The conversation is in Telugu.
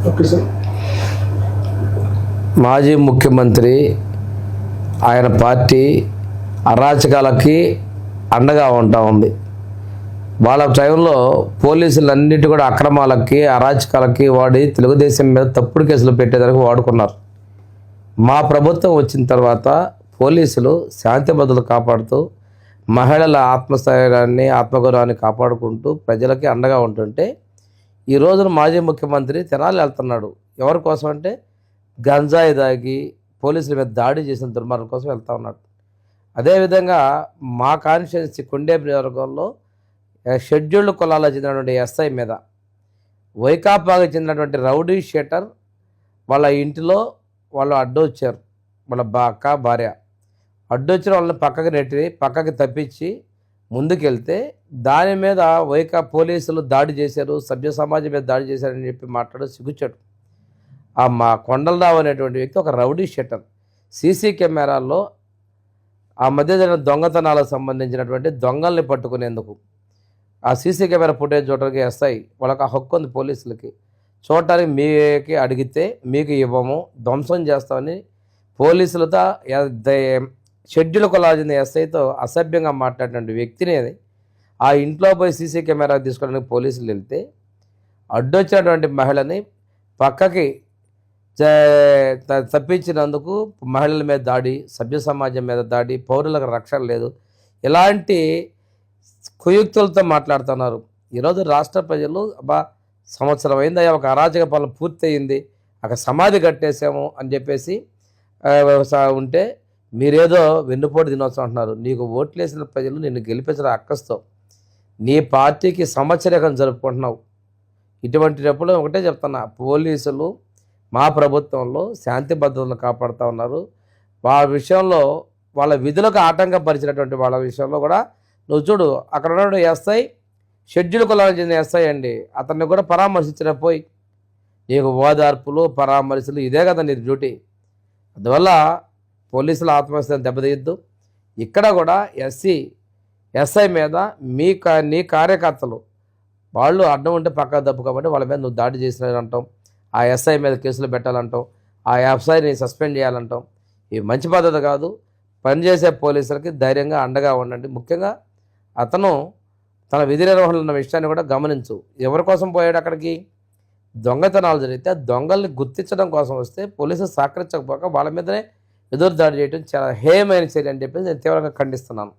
Okay sir. మాజీ ముఖ్యమంత్రి ఆయన పార్టీ అరాచకాలకి అండగా ఉంటా ఉంది. వాళ్ళ టైంలో పోలీసులన్నిటి కూడా అక్రమాలకి అరాచకాలకి వాడి తెలుగుదేశం మీద తప్పుడు కేసులు పెట్టేదానికి వాడుకున్నారు. మా ప్రభుత్వం వచ్చిన తర్వాత పోలీసులు శాంతి భద్రతలు కాపాడుతూ మహిళల ఆత్మస్థైర్యాన్ని ఆత్మగౌరవాన్ని కాపాడుకుంటూ ప్రజలకి అండగా ఉంటుంటే ఈ రోజున మాజీ ముఖ్యమంత్రి తెనాలి వెళ్తున్నాడు. ఎవరి కోసం అంటే గంజాయి దాగి పోలీసుల మీద దాడి చేసిన దుర్మార్గం కోసం వెళ్తూ ఉన్నాడు. అదేవిధంగా మా కాన్స్టిట్యున్సీ కొండేపు నియోజకవర్గంలో షెడ్యూల్డ్ కులాలకు చెందినటువంటి ఎస్ఐ మీద వైకాపాకి చెందినటువంటి రౌడీ షీటర్ వాళ్ళ ఇంటిలో వాళ్ళు అడ్డొచ్చారు. వాళ్ళ అక్క భార్య అడ్డొచ్చిన వాళ్ళని పక్కకి తప్పించి ముందుకెళ్తే దాని మీద పోలీసులు దాడి చేశారు, సభ్య సమాజం మీద దాడి చేశారని చెప్పి మాట్లాడు సిగ్గుచ్చాడు. ఆ మా కొండలరావు అనేటువంటి వ్యక్తి ఒక రౌడీ షీటర్. సీసీ కెమెరాల్లో ఆ మధ్య జరిగిన దొంగతనాలకు సంబంధించినటువంటి దొంగల్ని పట్టుకునేందుకు ఆ సీసీ కెమెరా ఫుటేజ్ చూడడానికి ఎస్ఐ వాళ్ళకి ఆ హక్కు ఉంది పోలీసులకి. చూడటానికి మీకే అడిగితే మీకు ఇవ్వము, ధ్వంసం చేస్తామని పోలీసులతో షెడ్యూల్ కొలాజిన ఎస్ఐతో అసభ్యంగా మాట్లాడినటువంటి వ్యక్తిని ఆ ఇంట్లో పోయి సీసీ కెమెరా తీసుకోవడానికి పోలీసులు వెళ్తే అడ్డొచ్చినటువంటి మహిళని పక్కకి తప్పించినందుకు మహిళల మీద దాడి, సభ్య సమాజం మీద దాడి, పౌరులకు రక్షణ లేదు, ఇలాంటి కుయుక్తులతో మాట్లాడుతున్నారు. ఈరోజు రాష్ట్ర ప్రజలు సంవత్సరం అయిందయ్యా, ఒక అరాచక పాలన పూర్తి అయింది, అక్కడ సమాధి కట్టేసాము అని చెప్పేసి ఉంటే మీరేదో వెన్నుపోటు దినోత్సవం అంటున్నారు. నీకు ఓట్లేసిన ప్రజలు నిన్ను గెలిపించిన అక్కస్తో నీ పార్టీకి సంవత్సరీకం జరుపుకుంటున్నావు. ఇటువంటిప్పుడు ఒకటే చెప్తున్నా, పోలీసులు మా ప్రభుత్వంలో శాంతి భద్రతలను కాపాడుతూ ఉన్నారు. వాళ్ళ విషయంలో వాళ్ళ విధులకు ఆటంకపరిచినటువంటి వాళ్ళ విషయంలో కూడా నువ్వు చూడు, అక్కడ ఉన్న ఎస్ఐ షెడ్యూల్ కులానికి చెందిన ఎస్ఐ అండి, అతన్ని కూడా పరామర్శించిన పోయి నీకు ఓదార్పులు పరామర్శలు ఇదే కదా నీ డ్యూటీ. అందువల్ల పోలీసుల ఆత్మస్థైర్యం దెబ్బతీయద్దు. ఇక్కడ కూడా ఎస్ఐ మీద నీ కార్యకర్తలు వాళ్ళు అడ్డం ఉంటే పక్క తప్పు కాబట్టి వాళ్ళ మీద నువ్వు దాడి చేసినారంటాం, ఆ ఎస్ఐ మీద కేసులు పెట్టాలంటాం, ఆ ఎస్ఐని సస్పెండ్ చేయాలంటాం. ఇది మంచి పద్ధతి కాదు. పనిచేసే పోలీసులకి ధైర్యంగా అండగా ఉండండి. ముఖ్యంగా అతను తన విధి నిర్వహణలో ఉన్న విషయాన్ని కూడా గమనించు. ఎవరి కోసం పోయాడు అక్కడికి? దొంగతనాలు జరిగితే దొంగల్ని గుర్తించడం కోసం వస్తే పోలీసులు సహకరించకపోక వాళ్ళ మీదనే ఎదురు దాడి చేయడం చాలా హేయమైన చర్య అని చెప్పి నేను తీవ్రంగా ఖండిస్తున్నాను.